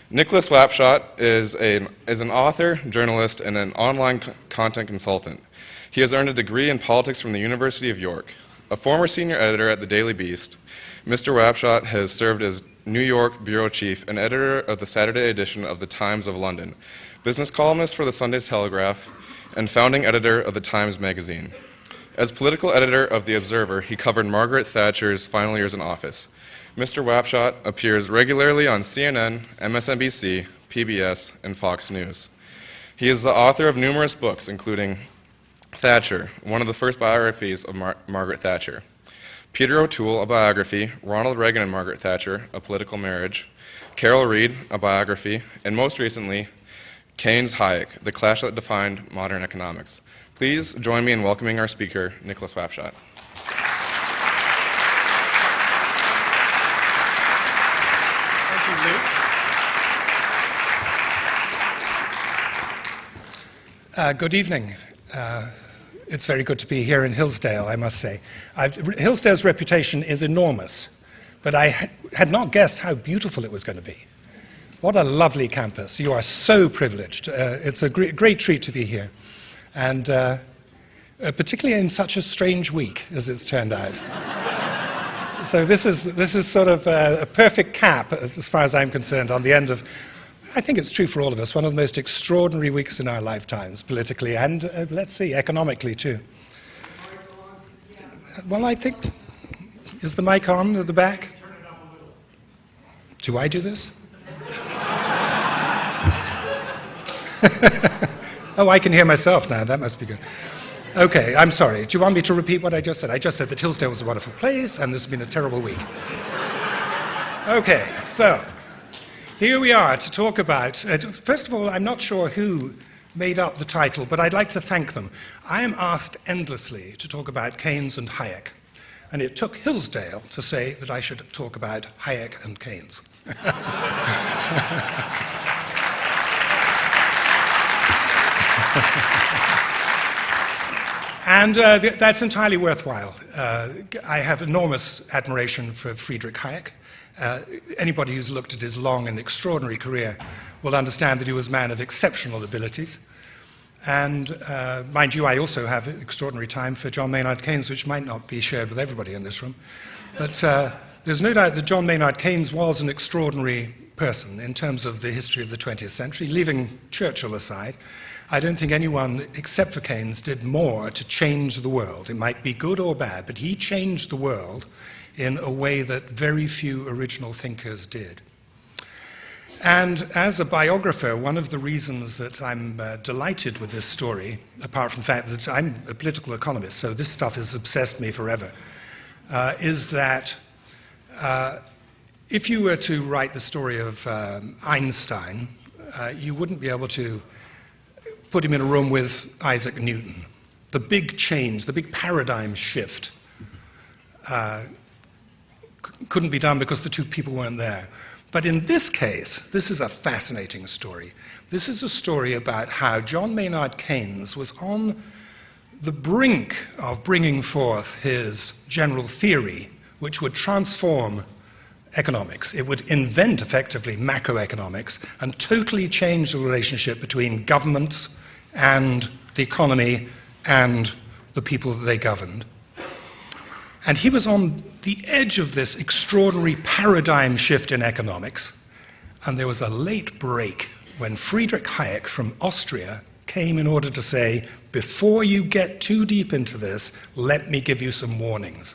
Nicholas Wapshott is an author, journalist, and an online content consultant. He has earned a degree in politics from the University of York. A former senior editor at the Daily Beast, Mr. Wapshott has served as New York bureau chief and editor of the Saturday edition of the Times of London, business columnist for the Sunday Telegraph, and founding editor of the Times magazine. As political editor of The Observer, he covered Margaret Thatcher's final years in office. Mr. Wapshott appears regularly on CNN, MSNBC, PBS, and Fox News. He is the author of numerous books, including Thatcher, one of the first biographies of Margaret Thatcher; Peter O'Toole, a biography; Ronald Reagan and Margaret Thatcher, A Political Marriage; Carol Reed, a biography; and most recently, Keynes Hayek, The Clash That Defined Modern Economics. Please join me in welcoming our speaker, Nicholas Wapshott. Good evening. It's very good to be here in Hillsdale, I must say. Hillsdale's reputation is enormous, but I had not guessed how beautiful it was going to be. What a lovely campus. You are so privileged. It's a great treat to be here, and particularly in such a strange week, as it's turned out. So this is sort of a perfect cap, as far as I'm concerned, on the end of, I think it's true for all of us, one of the most extraordinary weeks in our lifetimes, politically and, let's see, economically too. Well, I think, is the mic on at the back? Do I do this? Oh, I can hear myself now. That must be good. Okay, I'm sorry. Do you want me to repeat what I just said? I just said that Hillsdale was a wonderful place and this has been a terrible week. Okay, so here we are to talk about, first of all, I'm not sure who made up the title, but I'd like to thank them. I am asked endlessly to talk about Keynes and Hayek, and it took Hillsdale to say that I should talk about Hayek and Keynes. And that's entirely worthwhile. I have enormous admiration for Friedrich Hayek. Anybody who's looked at his long and extraordinary career will understand that he was a man of exceptional abilities. And mind you, I also have extraordinary time for John Maynard Keynes, which might not be shared with everybody in this room. But there's no doubt that John Maynard Keynes was an extraordinary person in terms of the history of the 20th century. Leaving Churchill aside, I don't think anyone except for Keynes did more to change the world. It might be good or bad, but he changed the world in a way that very few original thinkers did. And as a biographer, one of the reasons that I'm delighted with this story, apart from the fact that I'm a political economist, so this stuff has obsessed me forever, is that if you were to write the story of Einstein, you wouldn't be able to put him in a room with Isaac Newton. The big change, the big paradigm shift couldn't be done because the two people weren't there. But in this case, this is a fascinating story. This is a story about how John Maynard Keynes was on the brink of bringing forth his general theory, which would transform economics. It would invent, effectively, macroeconomics and totally change the relationship between governments and the economy and the people that they governed. And he was on the edge of this extraordinary paradigm shift in economics, and there was a late break when Friedrich Hayek from Austria came in order to say, before you get too deep into this, let me give you some warnings.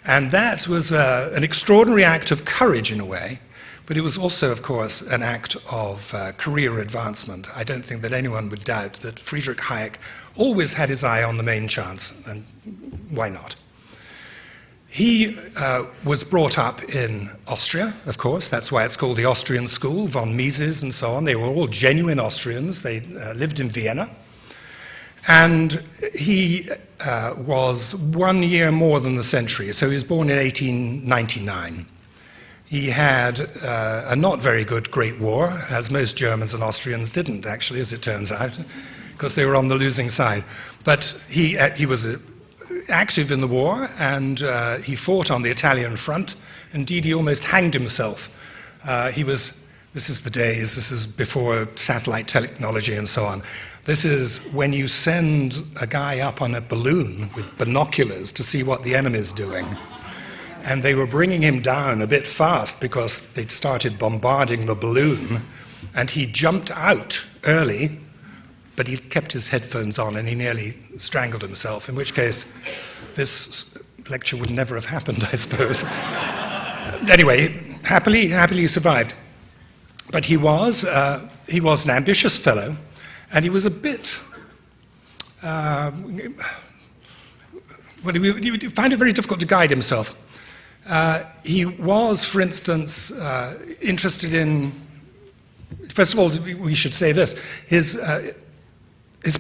And that was an extraordinary act of courage in a way, but it was also, of course, an act of career advancement. I don't think that anyone would doubt that Friedrich Hayek always had his eye on the main chance, and why not? He was brought up in Austria, of course. That's why it's called the Austrian School, von Mises and so on. They were all genuine Austrians. They lived in Vienna. And he was 1 year more than the century, so he was born in 1899. He had a not very good Great War, as most Germans and Austrians didn't, actually, as it turns out, because they were on the losing side. But he was active in the war, and he fought on the Italian front. Indeed, he almost hanged himself. He was This is the days, this is before satellite technology and so on. This is when you send a guy up on a balloon with binoculars to see what the enemy's doing. And they were bringing him down a bit fast because they'd started bombarding the balloon, and he jumped out early, but he kept his headphones on and he nearly strangled himself, in which case this lecture would never have happened, I suppose. Anyway, happily he survived. But he was an ambitious fellow, and he was a bit, he found it very difficult to guide himself. He was, for instance, interested in, first of all, we should say this, his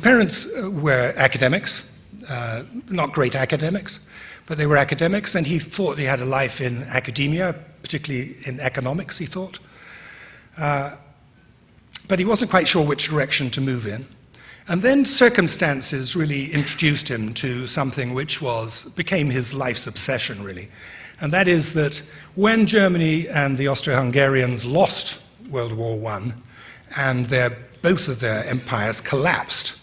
parents were academics, not great academics, but they were academics, and he thought he had a life in academia, particularly in economics, he thought. But he wasn't quite sure which direction to move in. And then circumstances really introduced him to something which became his life's obsession, really. And that is that when Germany and the Austro-Hungarians lost World War I, and both of their empires collapsed,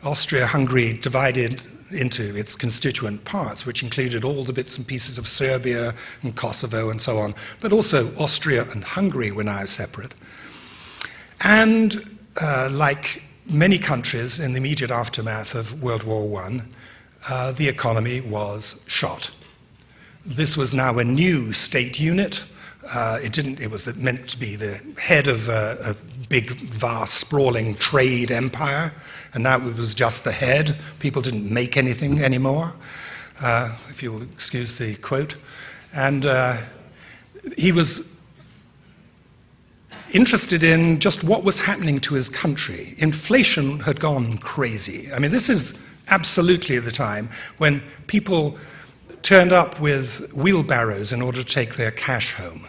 Austria-Hungary divided into its constituent parts, which included all the bits and pieces of Serbia and Kosovo and so on, but also Austria and Hungary were now separate. And like many countries in the immediate aftermath of World War I, the economy was shot. This was now a new state unit. It was meant to be the head of a big, vast, sprawling trade empire, and now it was just the head. People didn't make anything anymore, if you'll excuse the quote. And he was interested in just what was happening to his country. Inflation had gone crazy. I mean, this is absolutely the time when people turned up with wheelbarrows in order to take their cash home.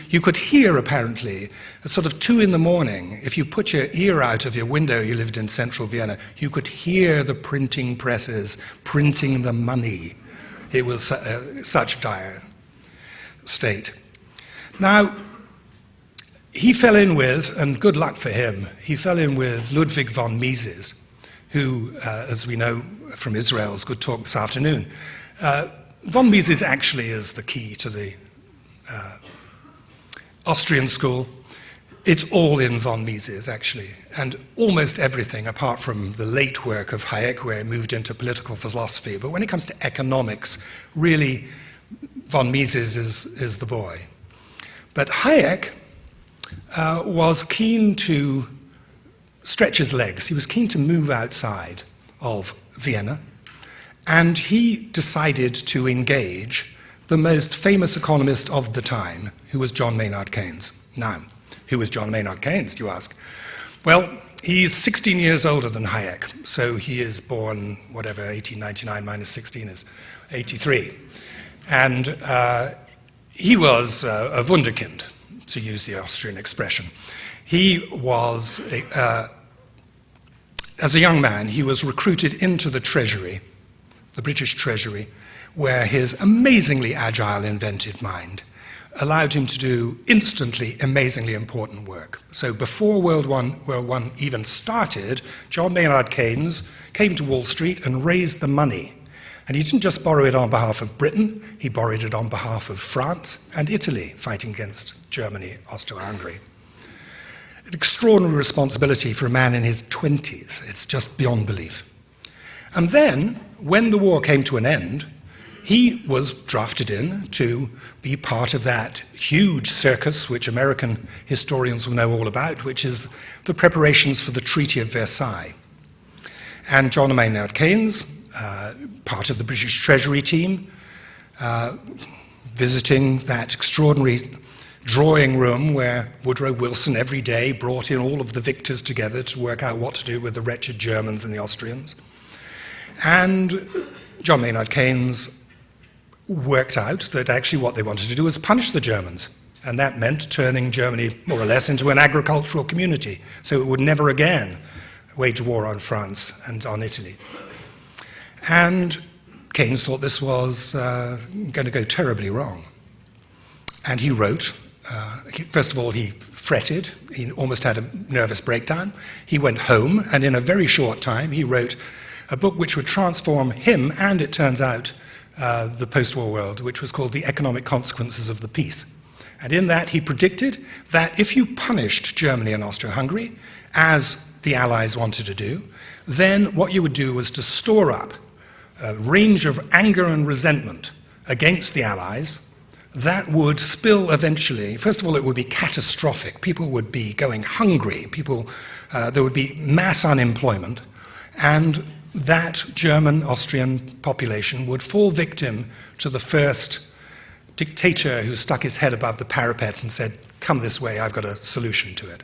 You could hear, apparently, at sort of 2 a.m, if you put your ear out of your window, you lived in central Vienna, you could hear the printing presses printing the money. It was such dire state. Now, he fell in with, and good luck for him, he fell in with Ludwig von Mises, who, as we know from Israel's good talk this afternoon, von Mises actually is the key to the Austrian School. It's all in von Mises, actually, and almost everything, apart from the late work of Hayek, where he moved into political philosophy. But when it comes to economics, really, von Mises is the boy. But Hayek was keen to stretch his legs. He was keen to move outside of Vienna, and he decided to engage the most famous economist of the time, who was John Maynard Keynes. Now, who was John Maynard Keynes, you ask? Well, he's 16 years older than Hayek, so he is born, whatever, 1899 minus 16 is 83. And he was a wunderkind, to use the Austrian expression. He was, as a young man, he was recruited into the Treasury, the British Treasury, where his amazingly agile, inventive mind allowed him to do instantly amazingly important work. So before World War I even started, John Maynard Keynes came to Wall Street and raised the money. And he didn't just borrow it on behalf of Britain, he borrowed it on behalf of France and Italy, fighting against Germany, Austro-Hungary. An extraordinary responsibility for a man in his 20s. It's just beyond belief. And then, when the war came to an end, he was drafted in to be part of that huge circus, which American historians will know all about, which is the preparations for the Treaty of Versailles. And John Maynard Keynes, part of the British Treasury team, visiting that extraordinary drawing room where Woodrow Wilson every day brought in all of the victors together to work out what to do with the wretched Germans and the Austrians. And John Maynard Keynes worked out that actually what they wanted to do was punish the Germans. And that meant turning Germany more or less into an agricultural community, so it would never again wage war on France and on Italy. And Keynes thought this was going to go terribly wrong. And he wrote First of all, he fretted. He almost had a nervous breakdown. He went home, and in a very short time, he wrote a book which would transform him, and it turns out, the post-war world, which was called The Economic Consequences of the Peace. And in that, he predicted that if you punished Germany and Austro-Hungary, as the Allies wanted to do, then what you would do was to store up a range of anger and resentment against the Allies that would spill eventually. First of all, it would be catastrophic. People would be going hungry. There would be mass unemployment. And that German, Austrian population would fall victim to the first dictator who stuck his head above the parapet and said, "Come this way, I've got a solution to it."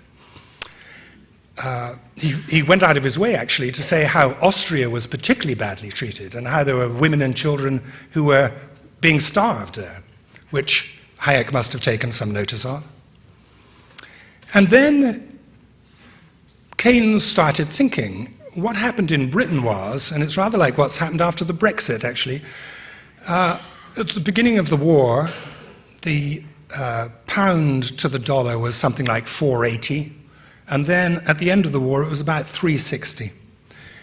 He went out of his way, actually, to say how Austria was particularly badly treated and how there were women and children who were being starved there, which Hayek must have taken some notice of. And then Keynes started thinking, what happened in Britain was, and it's rather like what's happened after the Brexit, actually, at the beginning of the war, the pound to the dollar was something like 480, and then at the end of the war it was about 360.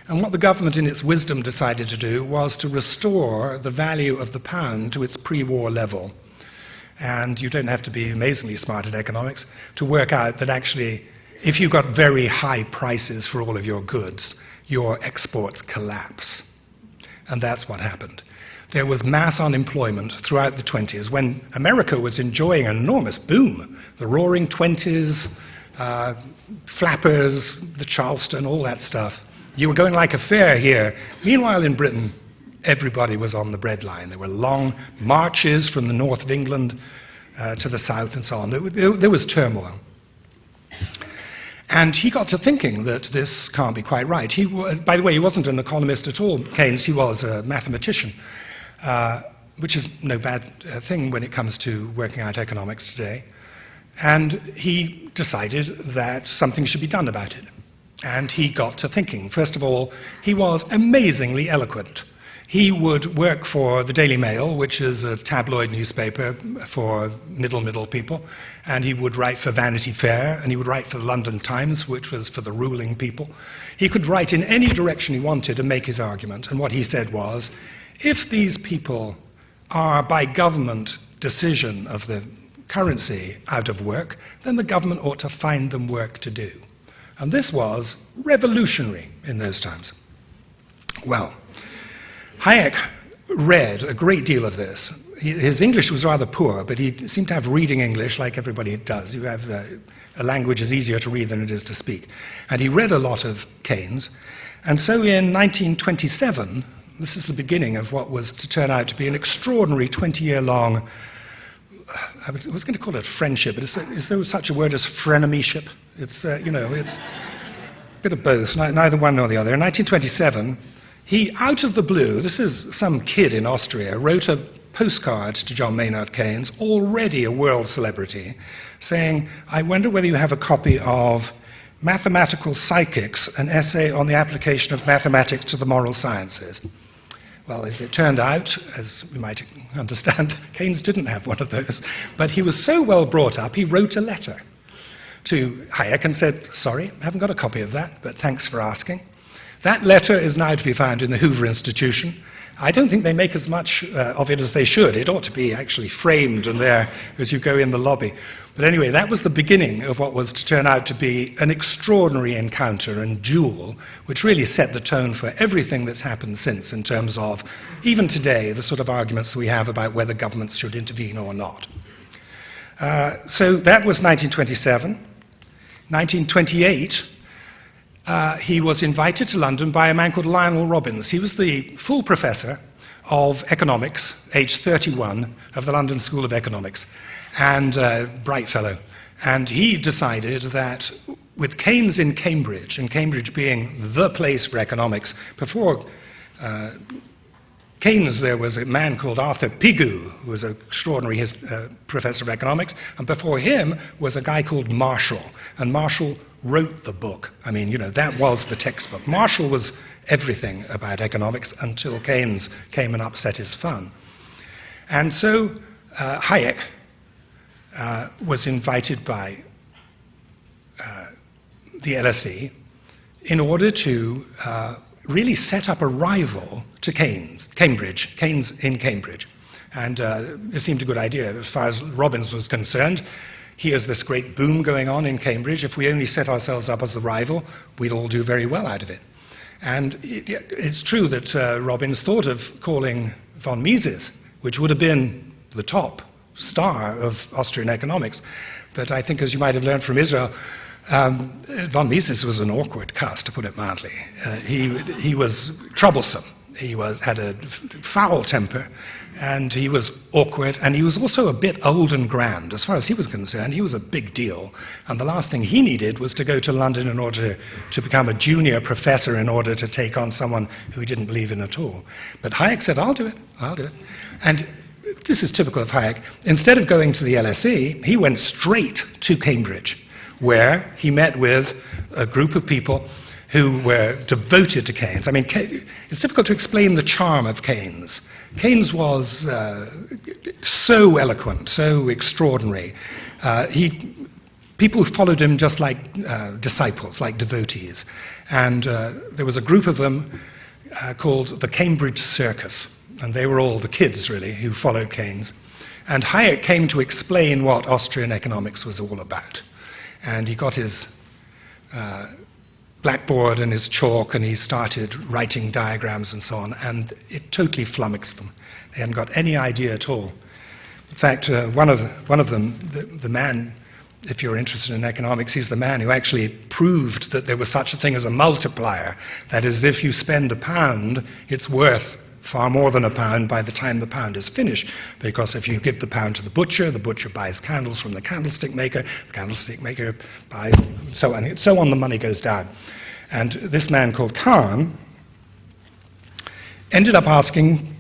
And what the government in its wisdom decided to do was to restore the value of the pound to its pre-war level. And you don't have to be amazingly smart at economics to work out that actually, if you've got very high prices for all of your goods, your exports collapse. And that's what happened. There was mass unemployment throughout the 20s when America was enjoying an enormous boom. The Roaring Twenties, Flappers, the Charleston, all that stuff. You were going like a fair here. Meanwhile, in Britain, everybody was on the breadline. There were long marches from the north of England to the south and so on. There was turmoil. And he got to thinking that this can't be quite right. By the way, he wasn't an economist at all, Keynes. He was a mathematician, which is no bad thing when it comes to working out economics today. And he decided that something should be done about it. And he got to thinking. First of all, he was amazingly eloquent. He would work for the Daily Mail, which is a tabloid newspaper for middle people, and he would write for Vanity Fair, and he would write for the London Times, which was for the ruling people. He could write in any direction he wanted and make his argument, and what he said was, if these people are by government decision of the currency out of work, then the government ought to find them work to do. And this was revolutionary in those times. Well, Hayek read a great deal of this. His English was rather poor, but he seemed to have reading English like everybody does. You have a language is easier to read than it is to speak. And he read a lot of Keynes. And so in 1927, this is the beginning of what was to turn out to be an extraordinary 20-year-long, I was going to call it friendship, but is there such a word as frenemyship? It's, it's a bit of both, neither one nor the other. In 1927, he, out of the blue, this is some kid in Austria, wrote a postcard to John Maynard Keynes, already a world celebrity, saying, I wonder whether you have a copy of Mathematical Psychics, an essay on the application of mathematics to the moral sciences. Well, as it turned out, as we might understand, Keynes didn't have one of those, but he was so well brought up, he wrote a letter to Hayek and said, sorry, I haven't got a copy of that, but thanks for asking. That letter is now to be found in the Hoover Institution. I don't think they make as much of it as they should. It ought to be actually framed and there as you go in the lobby. But anyway, that was the beginning of what was to turn out to be an extraordinary encounter and duel, which really set the tone for everything that's happened since in terms of, even today, the sort of arguments we have about whether governments should intervene or not. So that was 1927. 1928, he was invited to London by a man called Lionel Robbins. He was the full professor of economics, age 31, of the London School of Economics, and a bright fellow. And he decided that with Keynes in Cambridge, and Cambridge being the place for economics, before Keynes there was a man called Arthur Pigou, who was an extraordinary professor of economics, and before him was a guy called Marshall, and Marshall wrote the book. I mean, that was the textbook. Marshall was everything about economics until Keynes came and upset his fun. And so Hayek was invited by the LSE in order to really set up a rival to Keynes in Cambridge. And it seemed a good idea. As far as Robbins was concerned, here's this great boom going on in Cambridge. If we only set ourselves up as the rival, we'd all do very well out of it. And it's true that Robbins thought of calling von Mises, which would have been the top star of Austrian economics. But I think, as you might have learned from Israel, von Mises was an awkward cuss, to put it mildly. He was troublesome. He had a foul temper, and he was awkward, and he was also a bit old and grand. As far as he was concerned, he was a big deal, and the last thing he needed was to go to London in order to become a junior professor in order to take on someone who he didn't believe in at all. But Hayek said, I'll do it. And this is typical of Hayek. Instead of going to the LSE, he went straight to Cambridge, where he met with a group of people who were devoted to Keynes. I mean, it's difficult to explain the charm of Keynes. Keynes was so eloquent, so extraordinary. People followed him just like disciples, like devotees. And there was a group of them called the Cambridge Circus. And they were all the kids, really, who followed Keynes. And Hayek came to explain what Austrian economics was all about. And he got his blackboard and his chalk, and he started writing diagrams and so on, and it totally flummoxed them. They hadn't got any idea at all. In fact, one of them, the man, if you're interested in economics, he's the man who actually proved that there was such a thing as a multiplier. That is, if you spend £1, it's worth far more than £1 by the time the pound is finished, because if you give the pound to the butcher buys candles from the candlestick maker buys, so on, the money goes down. And this man called Kahn ended up asking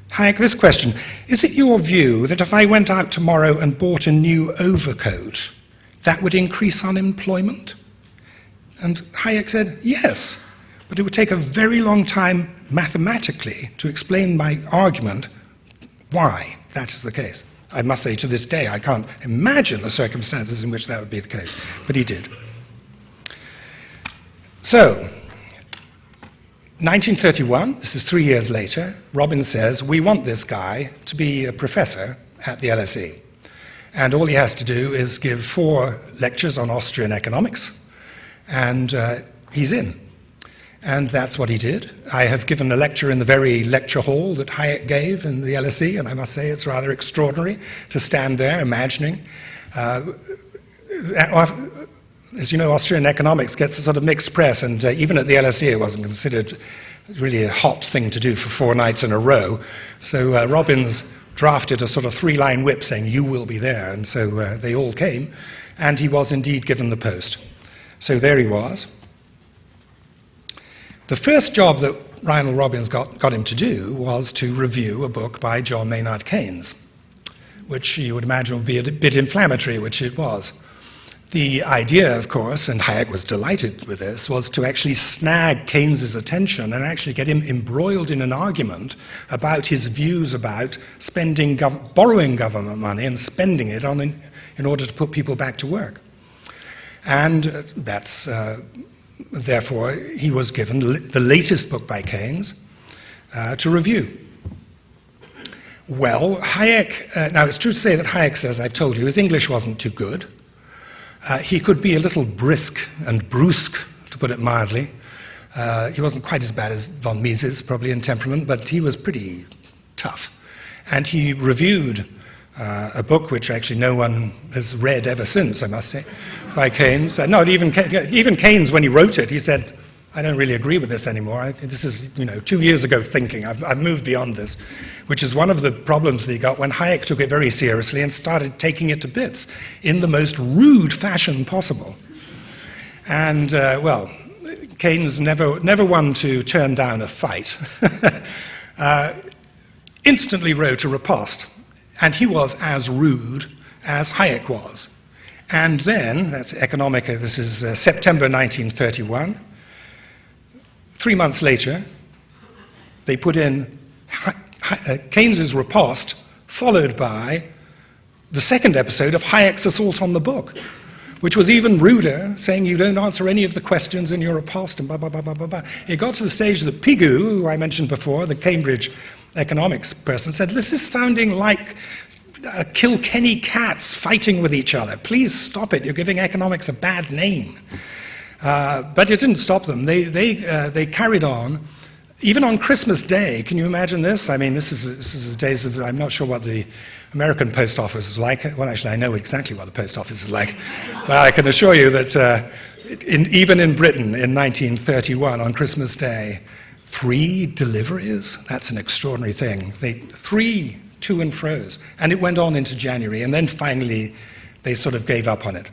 Hayek this question: is it your view that if I went out tomorrow and bought a new overcoat, that would increase unemployment? And Hayek said, yes, but it would take a very long time mathematically to explain my argument why that is the case. I must say, to this day, I can't imagine the circumstances in which that would be the case, but he did. So, 1931, this is 3 years later, Robbins says, we want this guy to be a professor at the LSE. And all he has to do is give 4 lectures on Austrian economics, and he's in. And that's what he did. I have given a lecture in the very lecture hall that Hayek gave in the LSE, and I must say it's rather extraordinary to stand there imagining. As you know, Austrian economics gets a sort of mixed press, and even at the LSE it wasn't considered really a hot thing to do for 4 nights in a row. So Robbins drafted a sort of 3-line whip saying, you will be there, and so they all came, and he was indeed given the post. So there he was. The first job that Lionel Robbins got him to do was to review a book by John Maynard Keynes, which you would imagine would be a bit inflammatory, which it was. The idea, of course, and Hayek was delighted with this, was to actually snag Keynes's attention and actually get him embroiled in an argument about his views about borrowing government money and spending it in order to put people back to work. And that's... Therefore, he was given the latest book by Keynes to review. Well, Hayek, now it's true to say that Hayek says, I've told you, his English wasn't too good. He could be a little brisk and brusque, to put it mildly. He wasn't quite as bad as von Mises, probably in temperament, but he was pretty tough. And he reviewed a book which actually no one has read ever since, I must say, by Keynes. No, even Keynes, when he wrote it, he said, I don't really agree with this anymore. This is, 2 years ago thinking. I've moved beyond this, which is one of the problems that he got when Hayek took it very seriously and started taking it to bits in the most rude fashion possible. And, well, Keynes never one to turn down a fight. Instantly wrote a riposte, and he was as rude as Hayek was. And then, that's Economica, this is September 1931. 3 months later, they put in Keynes's riposte, followed by the second episode of Hayek's assault on the book, which was even ruder, saying you don't answer any of the questions and you're a past and blah, blah, blah, blah, blah, blah. It got to the stage that Pigou, who I mentioned before, the Cambridge economics person, said, this is sounding like Kilkenny cats fighting with each other. Please stop it. You're giving economics a bad name. But it didn't stop them. They carried on. Even on Christmas Day, can you imagine this? I mean, this is the days of, I'm not sure what the American post office is like. Well, actually, I know exactly what the post office is like. But I can assure you that even in Britain in 1931, on Christmas Day, 3 deliveries, that's an extraordinary thing. 3 to and fro's. And it went on into January, and then finally they sort of gave up on it.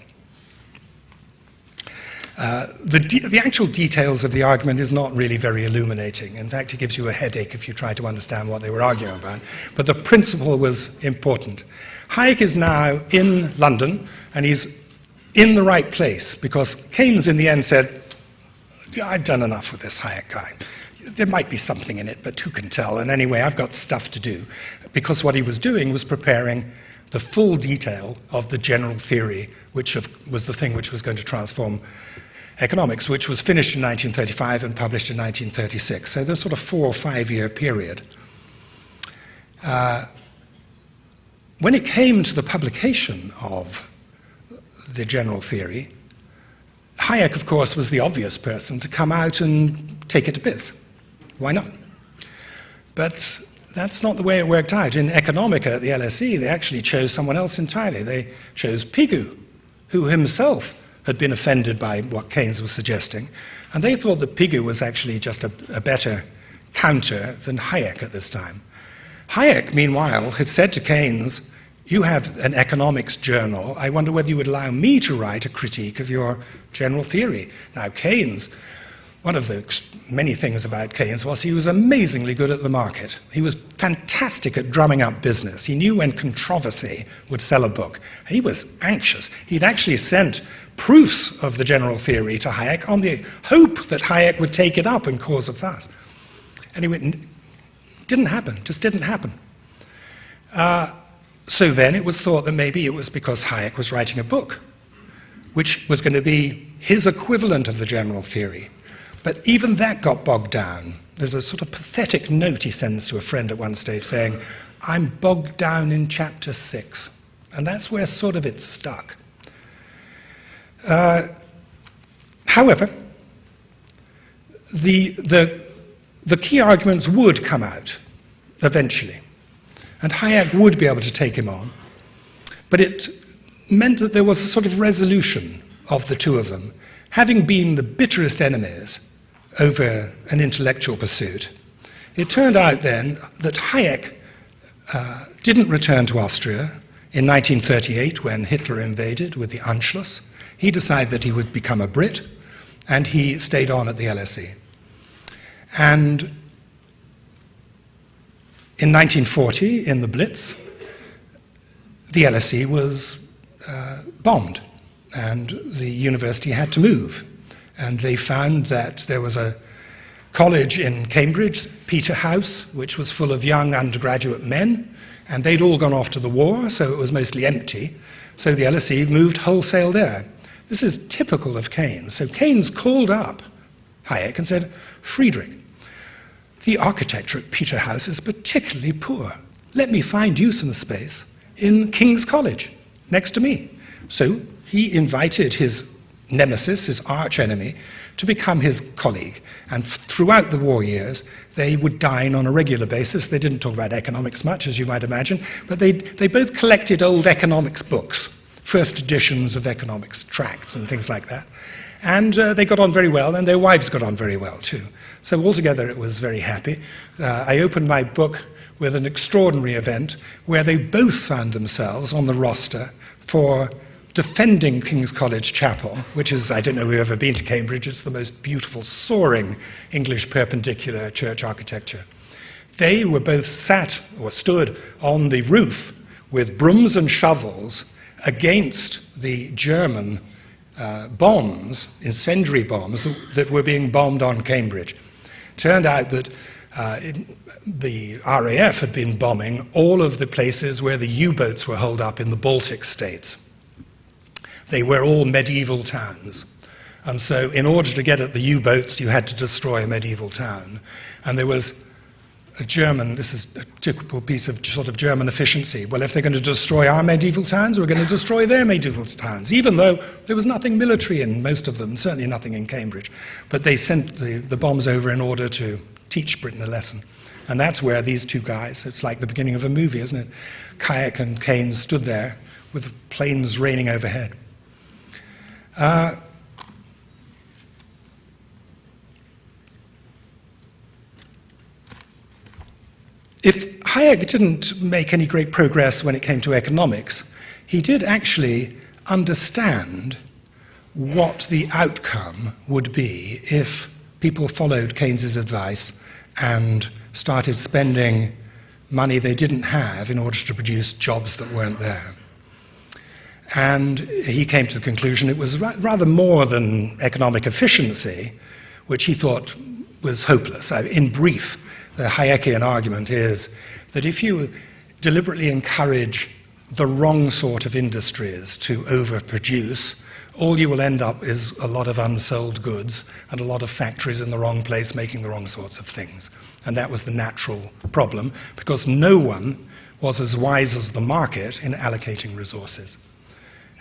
The actual details of the argument is not really very illuminating. In fact, it gives you a headache if you try to understand what they were arguing about. But the principle was important. Hayek is now in London, and he's in the right place, because Keynes in the end said, I've done enough with this Hayek guy. There might be something in it, but who can tell? And anyway, I've got stuff to do. Because what he was doing was preparing the full detail of the general theory, which was the thing which was going to transform economics, which was finished in 1935 and published in 1936. So there's sort of 4 or 5 year period. When it came to the publication of the general theory, Hayek, of course, was the obvious person to come out and take it to biz. Why not? But that's not the way it worked out. In Economica at the LSE, they actually chose someone else entirely. They chose Pigou, who himself had been offended by what Keynes was suggesting, and they thought that Pigou was actually just a better counter than Hayek at this time. Hayek, meanwhile, had said to Keynes, you have an economics journal, I wonder whether you would allow me to write a critique of your general theory. Now, Keynes, one of the many things about Keynes was he was amazingly good at the market. He was fantastic at drumming up business. He knew when controversy would sell a book. He was anxious. He'd actually sent proofs of the general theory to Hayek on the hope that Hayek would take it up and cause a fuss. Anyway, didn't happen, just didn't happen. So then it was thought that maybe it was because Hayek was writing a book, which was going to be his equivalent of the general theory. But even that got bogged down. There's a sort of pathetic note he sends to a friend at one stage saying, I'm bogged down in chapter 6. And that's where sort of it stuck. However, the key arguments would come out eventually. And Hayek would be able to take him on. But it meant that there was a sort of resolution of the two of them, having been the bitterest enemies over an intellectual pursuit. It turned out then that Hayek didn't return to Austria in 1938 when Hitler invaded with the Anschluss. He decided that he would become a Brit, and he stayed on at the LSE. And in 1940, in the Blitz, the LSE was bombed, and the university had to move. And they found that there was a college in Cambridge, Peterhouse, which was full of young undergraduate men, and they'd all gone off to the war, so it was mostly empty. So the LSE moved wholesale there. This is typical of Keynes. So Keynes called up Hayek and said, Friedrich, the architecture at Peterhouse is particularly poor. Let me find you some space in King's College, next to me. So he invited his nemesis, his arch-enemy, to become his colleague. And throughout the war years, they would dine on a regular basis. They didn't talk about economics much, as you might imagine, but they both collected old economics books, first editions of economics tracts and things like that. And they got on very well, and their wives got on very well, too. So altogether, it was very happy. I opened my book with an extraordinary event where they both found themselves on the roster for defending King's College Chapel, which is, I don't know if you've ever been to Cambridge, it's the most beautiful, soaring English perpendicular church architecture. They were both sat or stood on the roof with brooms and shovels against the German bombs, incendiary bombs, that were being bombed on Cambridge. Turned out that The RAF had been bombing all of the places where the U-boats were holed up in the Baltic states. They were all medieval towns. And so in order to get at the U-boats, you had to destroy a medieval town. And there was a German, this is a typical piece of sort of German efficiency. Well, if they're going to destroy our medieval towns, we're going to destroy their medieval towns, even though there was nothing military in most of them, certainly nothing in Cambridge. But they sent the bombs over in order to teach Britain a lesson. And that's where these two guys, it's like the beginning of a movie, isn't it? Hayek and Keynes stood there with planes raining overhead. If Hayek didn't make any great progress when it came to economics, he did actually understand what the outcome would be if people followed Keynes's advice and started spending money they didn't have in order to produce jobs that weren't there. And he came to the conclusion it was rather more than economic efficiency, which he thought was hopeless. In brief, the Hayekian argument is that if you deliberately encourage the wrong sort of industries to overproduce, all you will end up is a lot of unsold goods and a lot of factories in the wrong place making the wrong sorts of things. And that was the natural problem, because no one was as wise as the market in allocating resources.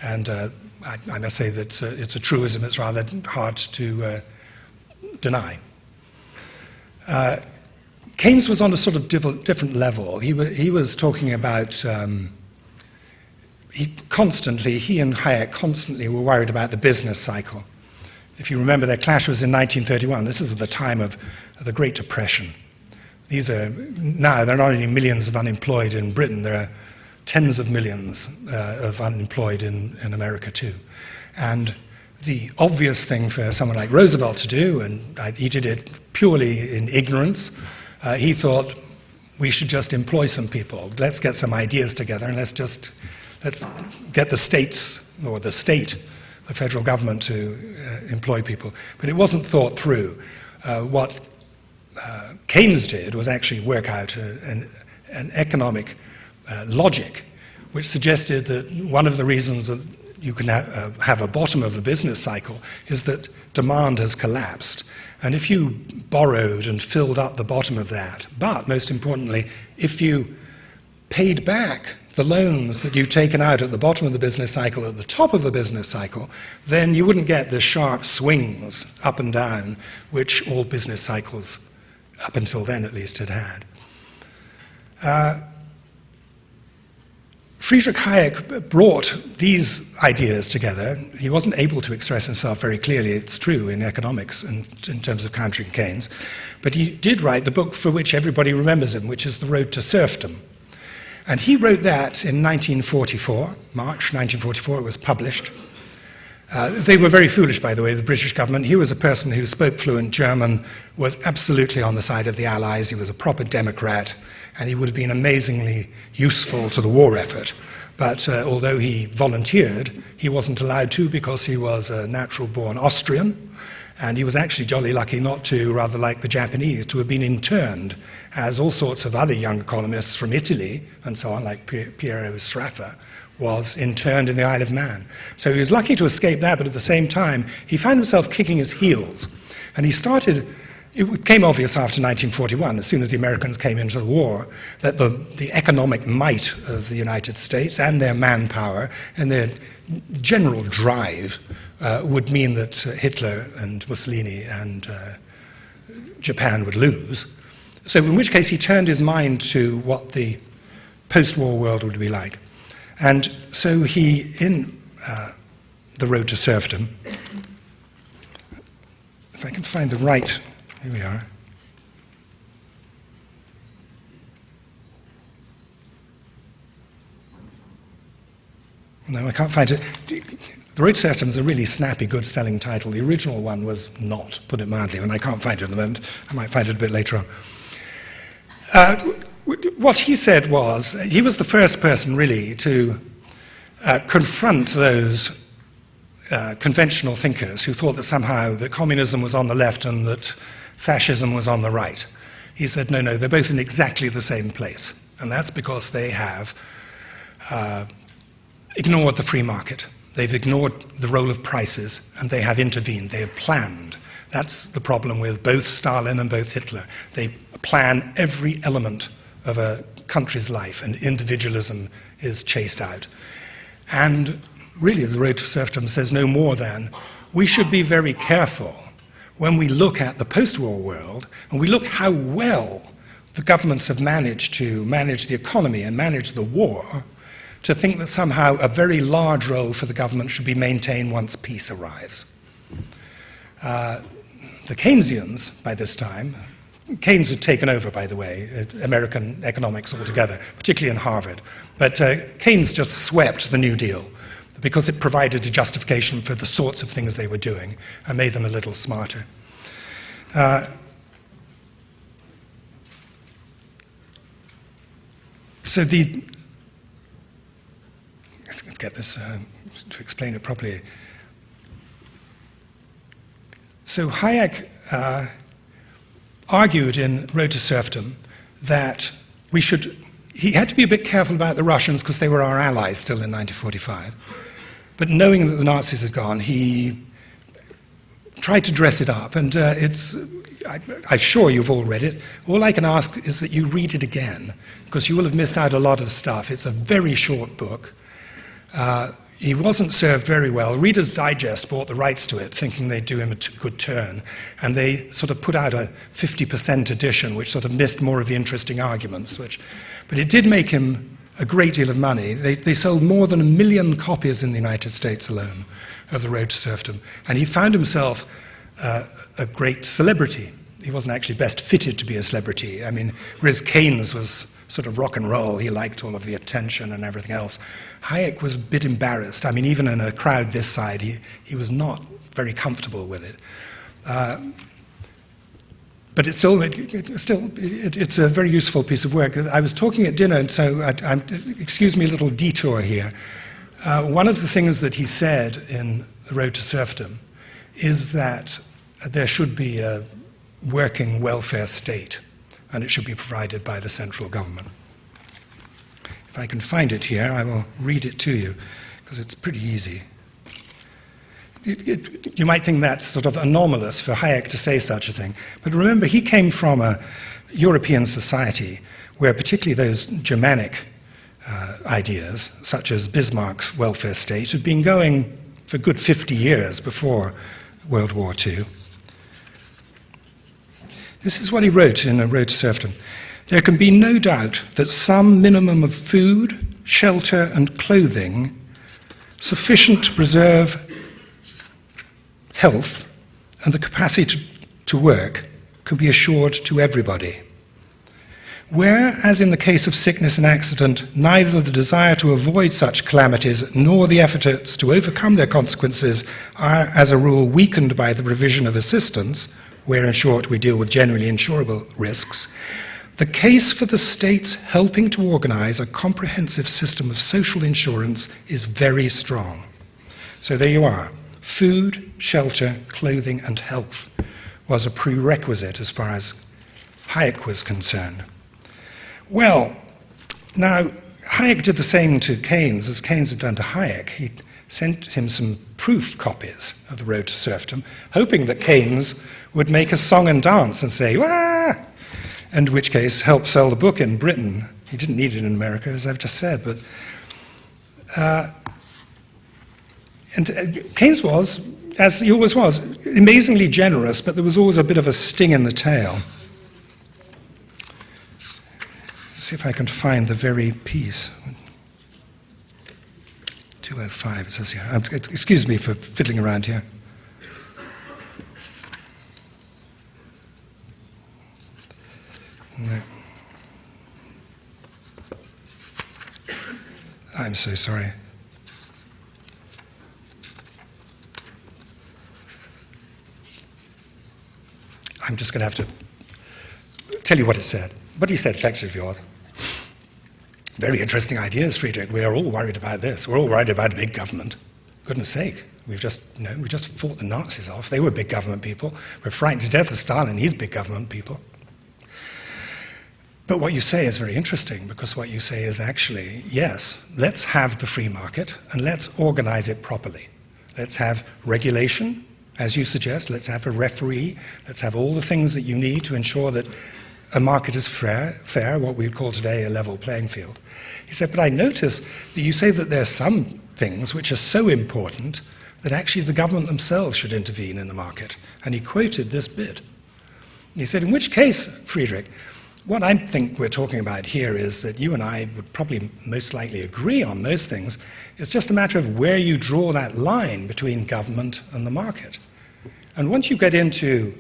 And I must say that it's a truism it's rather hard to deny. Keynes was on a sort of different level. He was talking about, he and Hayek constantly were worried about the business cycle. If you remember, their clash was in 1931. This is the time of the Great Depression. Now there are not only millions of unemployed in Britain, there are tens of millions of unemployed in America too. And the obvious thing for someone like Roosevelt to do, and he did it purely in ignorance, he thought we should just employ some people. Let's get some ideas together and let's get the states, or the state, the federal government to employ people. But it wasn't thought through. What Keynes did was actually work out an economic logic which suggested that one of the reasons that you can have a bottom of a business cycle is that demand has collapsed. And if you borrowed and filled up the bottom of that, but most importantly, if you paid back the loans that you've taken out at the bottom of the business cycle at the top of the business cycle, then you wouldn't get the sharp swings up and down which all business cycles, up until then at least, had had. Friedrich Hayek brought these ideas together. He wasn't able to express himself very clearly, it's true, in economics and in terms of countering Keynes, but he did write the book for which everybody remembers him, which is The Road to Serfdom. And he wrote that in 1944, March 1944, it was published. They were very foolish, by the way, the British government. He was a person who spoke fluent German, was absolutely on the side of the Allies, he was a proper Democrat, and he would have been amazingly useful to the war effort. But although he volunteered, he wasn't allowed to because he was a natural-born Austrian, and he was actually jolly lucky not to, rather like the Japanese, to have been interned, as all sorts of other young economists from Italy and so on, like Piero Sraffa, was interned in the Isle of Man. So he was lucky to escape that, but at the same time, he found himself kicking his heels. And he started, it became obvious after 1941, as soon as the Americans came into the war, that the economic might of the United States and their manpower and their general drive would mean that Hitler and Mussolini and Japan would lose. So in which case he turned his mind to what the post-war world would be like. And so he, in The Road to Serfdom, if I can find the right, here we are. No, I can't find it. The Road to Serfdom is a really snappy, good selling title. The original one was not, put it mildly, and I can't find it at the moment. I might find it a bit later on. What he said was, he was the first person really to confront those conventional thinkers who thought that somehow that communism was on the left and that fascism was on the right. He said, no, they're both in exactly the same place. And that's because they have ignored the free market. They've ignored the role of prices, and they have intervened. They have planned. That's the problem with both Stalin and both Hitler. They plan every element of a country's life, and individualism is chased out. And really, the road to serfdom says no more than we should be very careful when we look at the post-war world, and we look how well the governments have managed to manage the economy and manage the war, to think that somehow a very large role for the government should be maintained once peace arrives. The Keynesians, by this time, Keynes had taken over, by the way, American economics altogether, particularly in Harvard, but Keynes just swept the New Deal because it provided a justification for the sorts of things they were doing and made them a little smarter. So let's get this to explain it properly. So Hayek argued in Road to Serfdom that he had to be a bit careful about the Russians because they were our allies still in 1945. But knowing that the Nazis had gone, he tried to dress it up, and I'm sure you've all read it. All I can ask is that you read it again, because you will have missed out a lot of stuff. It's a very short book. He wasn't served very well. Reader's Digest bought the rights to it, thinking they'd do him a good turn, and they sort of put out a 50% edition, which sort of missed more of the interesting arguments. But it did make him a great deal of money. They sold more than 1 million copies in the United States alone of The Road to Serfdom, and he found himself a great celebrity. He wasn't actually best fitted to be a celebrity. I mean, whereas Keynes was sort of rock and roll, he liked all of the attention and everything else. Hayek was a bit embarrassed. I mean, even in a crowd this side, he was not very comfortable with it. But it's a very useful piece of work. I was talking at dinner, and so excuse me a little detour here. One of the things that he said in The Road to Serfdom is that there should be a working welfare state, and it should be provided by the central government. If I can find it here, I will read it to you, because it's pretty easy. You might think that's sort of anomalous for Hayek to say such a thing, but remember, he came from a European society where particularly those Germanic ideas, such as Bismarck's welfare state, had been going for a good 50 years before World War II. This is what he wrote in A Road to Serfdom. There can be no doubt that some minimum of food, shelter, and clothing sufficient to preserve health and the capacity to work can be assured to everybody. Whereas in the case of sickness and accident, neither the desire to avoid such calamities nor the efforts to overcome their consequences are, as a rule, weakened by the provision of assistance, where, in short, we deal with generally insurable risks, the case for the states helping to organize a comprehensive system of social insurance is very strong. So there you are. Food, shelter, clothing, and health was a prerequisite as far as Hayek was concerned. Well, now, Hayek did the same to Keynes as Keynes had done to Hayek. He sent him some proof copies of The Road to Serfdom, hoping that Keynes would make a song and dance and say, "Wah!" in which case help sell the book in Britain. He didn't need it in America, as I've just said. But Keynes was, as he always was, amazingly generous, but there was always a bit of a sting in the tail. Let's see if I can find the very piece. 205, it says here. Excuse me for fiddling around here. No. I'm so sorry. I'm just going to have to tell you what it said. What he said effectively was, very interesting ideas, Friedrich. We are all worried about this. We're all worried about big government. Goodness sake, we just fought the Nazis off. They were big government people. We're frightened to death of Stalin. He's big government people. But what you say is very interesting, because what you say is actually, yes, let's have the free market and let's organize it properly. Let's have regulation, as you suggest, let's have a referee, let's have all the things that you need to ensure that a market is fair, what we would call today a level playing field. He said, but I notice that you say that there are some things which are so important that actually the government themselves should intervene in the market. And he quoted this bit. He said, in which case, Friedrich, what I think we're talking about here is that you and I would probably most likely agree on most things. It's just a matter of where you draw that line between government and the market. And once you get into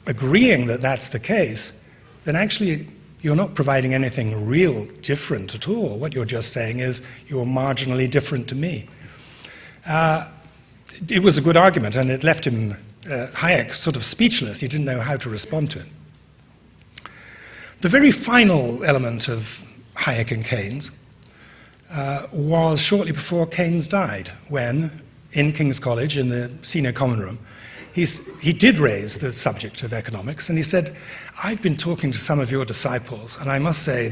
agreeing that that's the case, then actually you're not providing anything real different at all. What you're just saying is you're marginally different to me. It was a good argument, and it left him, Hayek, sort of speechless. He didn't know how to respond to it. The very final element of Hayek and Keynes was shortly before Keynes died, when, in King's College, in the senior common room, he did raise the subject of economics, and he said, I've been talking to some of your disciples, and I must say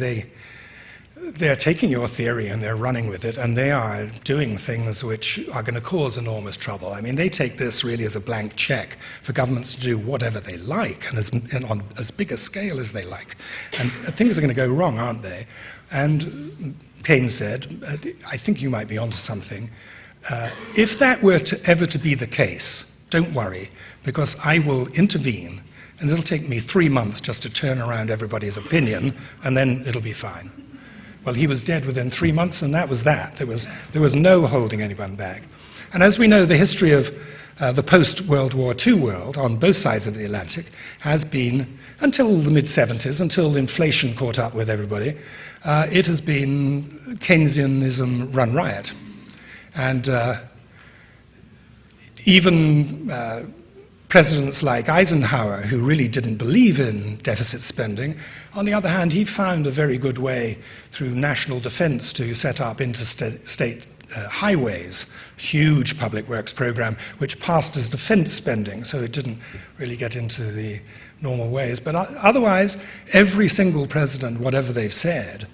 they're taking your theory and they're running with it, and they are doing things which are going to cause enormous trouble. I mean, they take this really as a blank check for governments to do whatever they like, and on as big a scale as they like. And things are going to go wrong, aren't they? And Keynes said, I think you might be onto something. If that were ever to be the case, don't worry, because I will intervene, and it'll take me 3 months just to turn around everybody's opinion, and then it'll be fine. Well, he was dead within 3 months, and that was that. There was no holding anyone back. And as we know, the history of the post-World War II world on both sides of the Atlantic has been, until the mid-70s, until inflation caught up with everybody, it has been Keynesianism run riot. And even presidents like Eisenhower, who really didn't believe in deficit spending, on the other hand, he found a very good way through national defense to set up interstate highways, huge public works program, which passed as defense spending, so it didn't really get into the normal ways. But otherwise, every single president, whatever they've said,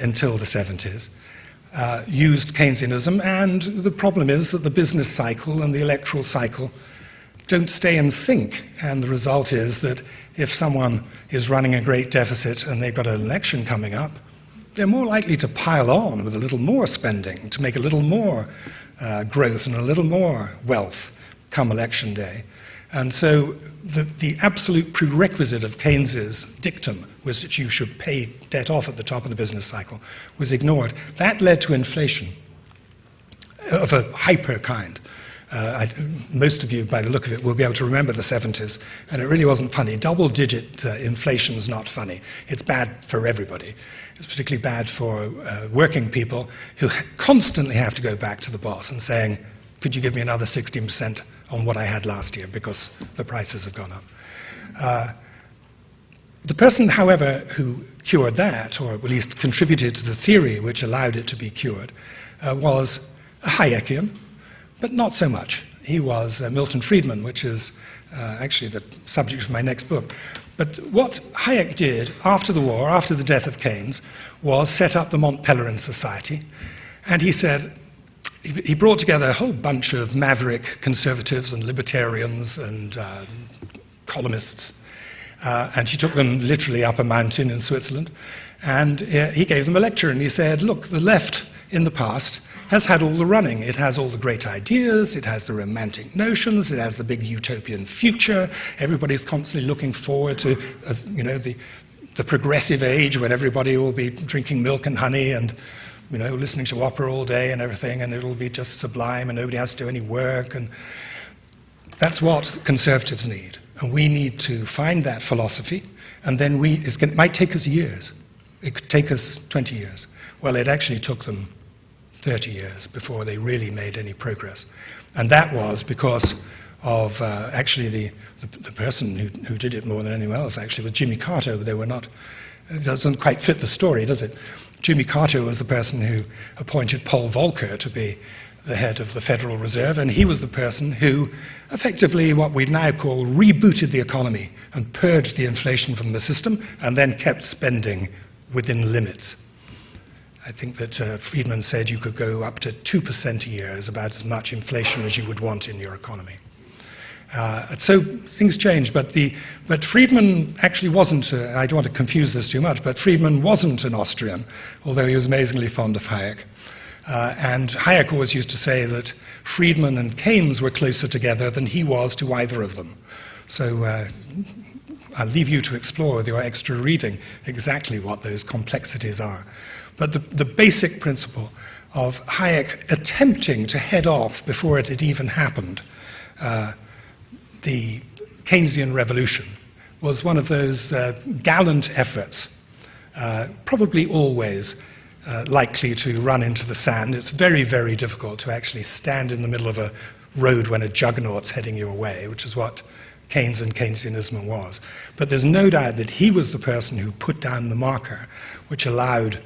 until the 70s, used Keynesianism, and the problem is that the business cycle and the electoral cycle don't stay in sync, and the result is that if someone is running a great deficit and they've got an election coming up, they're more likely to pile on with a little more spending, to make a little more growth and a little more wealth come election day. And so the absolute prerequisite of Keynes's dictum was that you should pay debt off at the top of the business cycle was ignored. That led to inflation of a hyper kind. Most of you, by the look of it, will be able to remember the 70s, and it really wasn't funny. Double-digit inflation is not funny. It's bad for everybody. It's particularly bad for working people who constantly have to go back to the boss and saying, could you give me another 16% on what I had last year because the prices have gone up. The person, however, who cured that, or at least contributed to the theory which allowed it to be cured, was a Hayekian, but not so much. He was Milton Friedman, which is actually the subject of my next book. But what Hayek did after the war, after the death of Keynes, was set up the Mont Pelerin Society. And he said, he brought together a whole bunch of maverick conservatives and libertarians and columnists, and he took them literally up a mountain in Switzerland, and he gave them a lecture, and he said, look, the left in the past has had all the running. It has all the great ideas, it has the romantic notions, it has the big utopian future. Everybody's constantly looking forward to, the progressive age when everybody will be drinking milk and honey and, listening to opera all day and everything, and it'll be just sublime and nobody has to do any work. And that's what conservatives need. And we need to find that philosophy, and then it might take us years. It could take us 20 years. Well, it actually took them 30 years before they really made any progress. And that was because of actually the person who did it more than anyone else actually was Jimmy Carter, but they were not, it doesn't quite fit the story, does it? Jimmy Carter was the person who appointed Paul Volcker to be the head of the Federal Reserve, and he was the person who effectively, what we now call, rebooted the economy and purged the inflation from the system and then kept spending within limits. I think that Friedman said you could go up to 2% a year is about as much inflation as you would want in your economy. So things changed, but Friedman actually wasn't, I don't want to confuse this too much, but Friedman wasn't an Austrian, although he was amazingly fond of Hayek. And Hayek always used to say that Friedman and Keynes were closer together than he was to either of them. So I'll leave you to explore with your extra reading exactly what those complexities are. But the basic principle of Hayek attempting to head off before it had even happened the Keynesian revolution was one of those gallant efforts, probably always likely to run into the sand. It's very, very difficult to actually stand in the middle of a road when a juggernaut's heading your way, which is what Keynes and Keynesianism was. But there's no doubt that he was the person who put down the marker, which allowed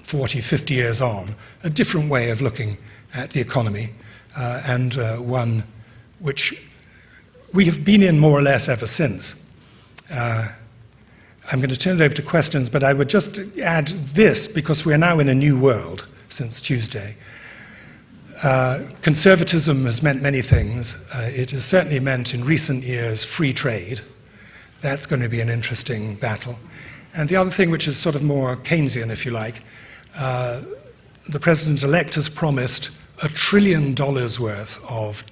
40, 50 years on, a different way of looking at the economy, and one which we have been in more or less ever since. I'm going to turn it over to questions, but I would just add this, because we're now in a new world since Tuesday. Conservatism has meant many things. It has certainly meant in recent years free trade. That's going to be an interesting battle. And the other thing, which is sort of more Keynesian, if you like, the president-elect has promised $1 trillion worth of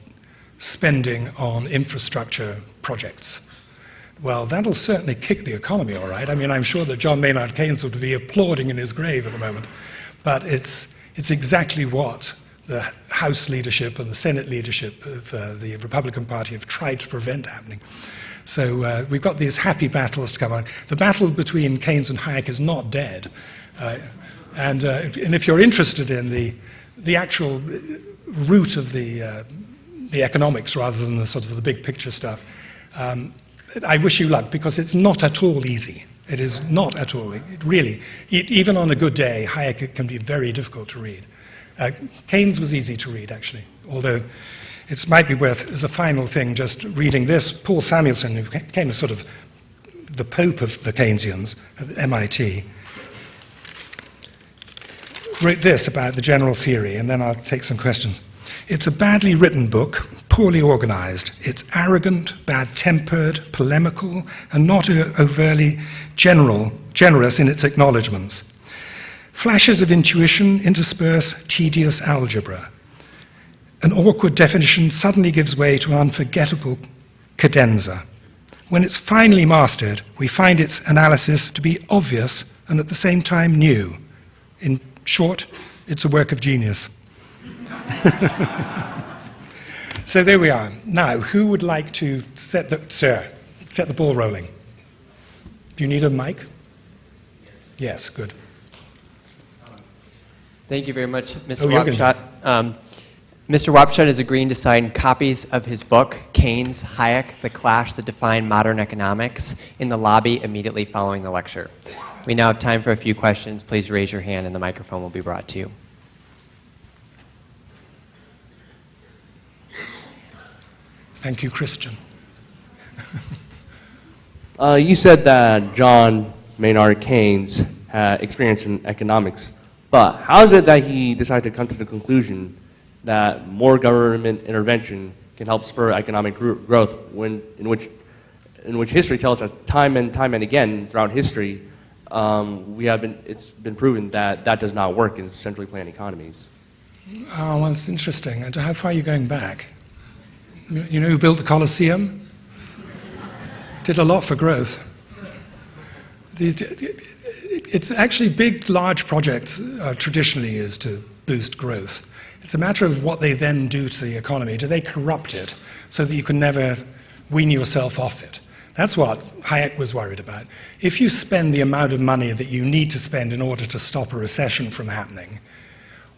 spending on infrastructure projects. Well, that'll certainly kick the economy, all right. I mean, I'm sure that John Maynard Keynes would be applauding in his grave at the moment. But it's exactly what the House leadership and the Senate leadership of the Republican Party have tried to prevent happening. So we've got these happy battles to come on. The battle between Keynes and Hayek is not dead. And if you're interested in the actual root of the economics rather than the sort of the big picture stuff, I wish you luck, because it's not at all easy. It is not at all. Even on a good day, Hayek can be very difficult to read. Keynes was easy to read, actually, although it might be worth, as a final thing, just reading this. Paul Samuelson, who became sort of the Pope of the Keynesians at MIT, wrote this about the general theory, and then I'll take some questions. It's a badly written book, poorly organized. It's arrogant, bad-tempered, polemical, and not overtly generous in its acknowledgments. Flashes of intuition intersperse tedious algebra. An awkward definition suddenly gives way to an unforgettable cadenza. When it's finally mastered, we find its analysis to be obvious and at the same time new. In short, it's a work of genius. So there we are. Now, who would like to set the ball rolling? Do you need a mic? Yes, good. Thank you very much, Mr. Wapshott. Mr. Wapshott is agreeing to sign copies of his book, Keynes, Hayek, The Clash That Defined Modern Economics, in the lobby immediately following the lecture. We now have time for a few questions. Please raise your hand and the microphone will be brought to you. Thank you, Christian. You said that John Maynard Keynes had experience in economics, but how is it that he decided to come to the conclusion that more government intervention can help spur economic growth in which history tells us time and again throughout history it's been proven that that does not work in centrally planned economies? Oh, well, it's interesting. And how far are you going back? You know who built the Colosseum? Did a lot for growth. It's actually big, large projects traditionally used to boost growth. It's a matter of what they then do to the economy. Do they corrupt it so that you can never wean yourself off it? That's what Hayek was worried about. If you spend the amount of money that you need to spend in order to stop a recession from happening,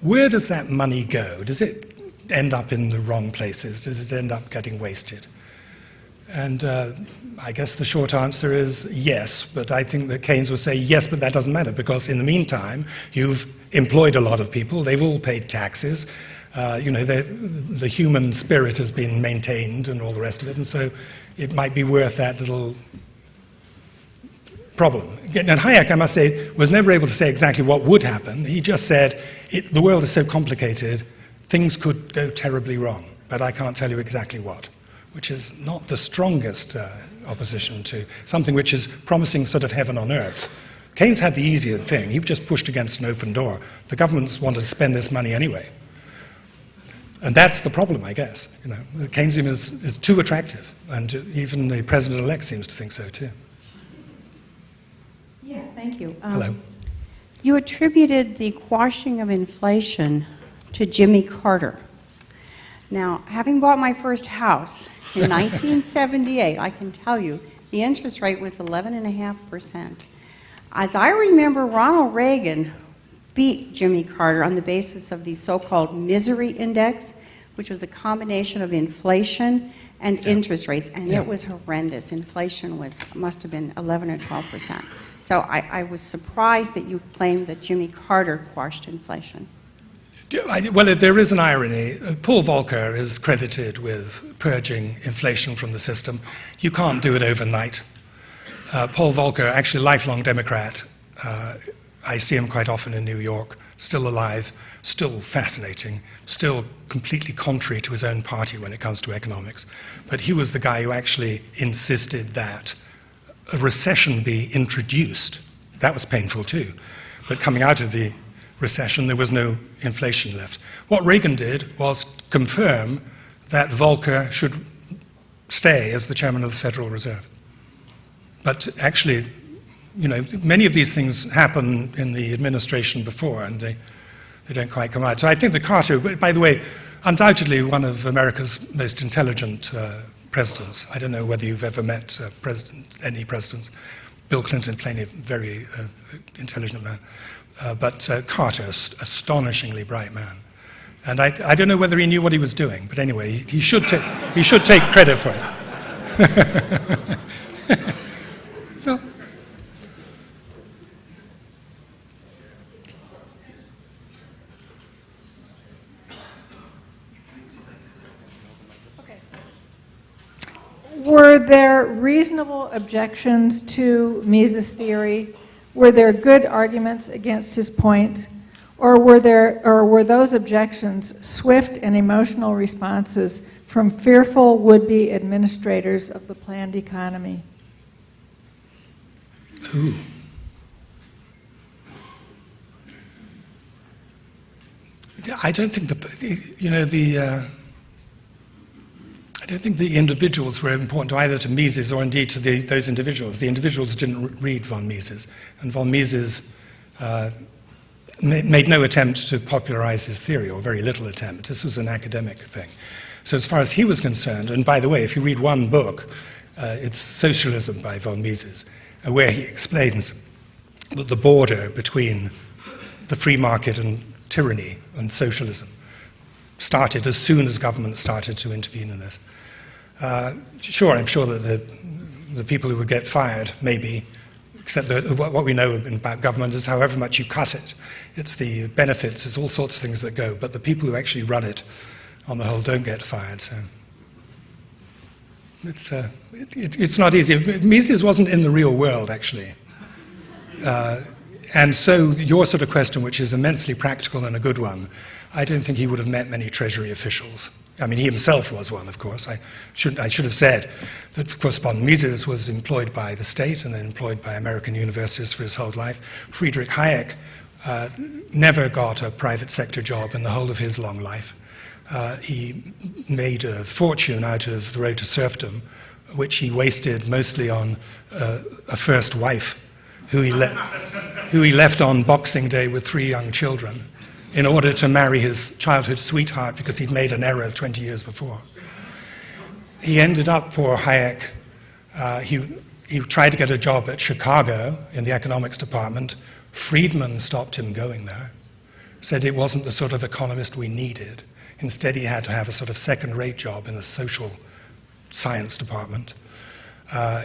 where does that money go? Does it end up in the wrong places? Does it end up getting wasted? And I guess the short answer is yes, but I think that Keynes would say yes, but that doesn't matter, because in the meantime, you've employed a lot of people, they've all paid taxes, the human spirit has been maintained and all the rest of it, and so it might be worth that little problem. And Hayek, I must say, was never able to say exactly what would happen. He just said, the world is so complicated, things could go terribly wrong, but I can't tell you exactly what, which is not the strongest opposition to something which is promising sort of heaven on earth. Keynes had the easier thing. He just pushed against an open door. The governments wanted to spend this money anyway. And that's the problem, I guess. Keynesianism is too attractive, and even the president-elect seems to think so too. Yes, thank you. Hello. You attributed the quashing of inflation to Jimmy Carter. Now, having bought my first house in 1978, I can tell you the interest rate was 11.5%. As I remember, Ronald Reagan beat Jimmy Carter on the basis of the so-called misery index, which was a combination of inflation and interest rates, and it was horrendous. Inflation must have been 11 or 12%. So I was surprised that you claimed that Jimmy Carter quashed inflation. Well, there is an irony. Paul Volcker is credited with purging inflation from the system. You can't do it overnight. Paul Volcker, actually a lifelong Democrat, I see him quite often in New York, still alive, still fascinating, still completely contrary to his own party when it comes to economics. But he was the guy who actually insisted that a recession be introduced. That was painful too. But coming out of the recession, there was no inflation left. What Reagan did was confirm that Volcker should stay as the chairman of the Federal Reserve. But actually, many of these things happen in the administration before, and they don't quite come out. So I think the Carter, by the way, undoubtedly one of America's most intelligent presidents. I don't know whether you've ever met any presidents. Bill Clinton, plainly a very intelligent man. But Carter, astonishingly bright man. And I don't know whether he knew what he was doing, but anyway, he should take credit for it. No. Were there reasonable objections to Mises' theory? Were there good arguments against his point? Or were those objections swift and emotional responses from fearful would-be administrators of the planned economy? Ooh. I don't think I don't think the individuals were important either to Mises or indeed to those individuals. The individuals didn't read von Mises, and von Mises made no attempt to popularize his theory, or very little attempt. This was an academic thing. So as far as he was concerned, and by the way, if you read one book, it's Socialism by von Mises, where he explains that the border between the free market and tyranny and socialism started as soon as government started to intervene in this. Sure, I'm sure that the people who would get fired, maybe, except that what we know about government is however much you cut it, it's the benefits, it's all sorts of things that go, but the people who actually run it, on the whole, don't get fired. So it's not easy. Mises wasn't in the real world, actually. And so your sort of question, which is immensely practical and a good one, I don't think he would have met many Treasury officials. I mean, he himself was one, of course. I should have said that, of course, von Mises was employed by the state and then employed by American universities for his whole life. Friedrich Hayek never got a private sector job in the whole of his long life. He made a fortune out of the road to serfdom, which he wasted mostly on a first wife, who he left on Boxing Day with 3 young children, in order to marry his childhood sweetheart because he'd made an error 20 years before. He ended up, poor Hayek, he tried to get a job at Chicago in the economics department. Friedman stopped him going there, said it wasn't the sort of economist we needed. Instead, he had to have a sort of second-rate job in a social science department.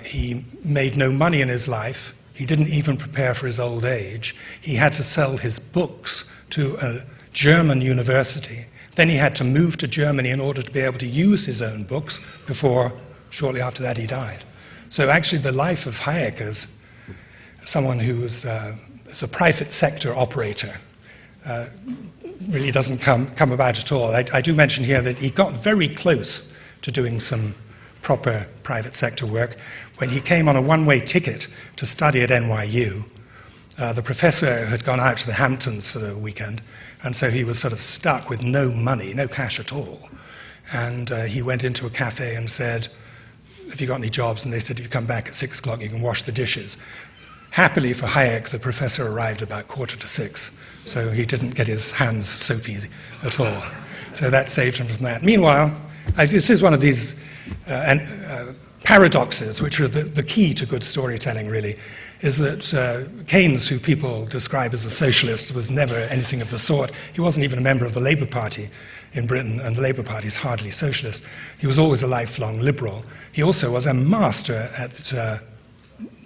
He made no money in his life. He didn't even prepare for his old age. He had to sell his books to a German university. Then he had to move to Germany in order to be able to use his own books before, shortly after that, he died. So actually the life of Hayek as someone who was as a private sector operator really doesn't come about at all. I do mention here that he got very close to doing some proper private sector work when he came on a one-way ticket to study at NYU. The professor had gone out to the Hamptons for the weekend, and so he was sort of stuck with no money, no cash at all. And he went into a cafe and said, "Have you got any jobs?" And they said, "If you come back at 6 o'clock, you can wash the dishes." Happily for Hayek, the professor arrived about 5:45, so he didn't get his hands soapy at all. So that saved him from that. Meanwhile, this is one of these paradoxes, which are the key to good storytelling, really, is that Keynes, who people describe as a socialist, was never anything of the sort. He wasn't even a member of the Labour Party in Britain, and the Labour Party is hardly socialist. He was always a lifelong liberal. He also was a master at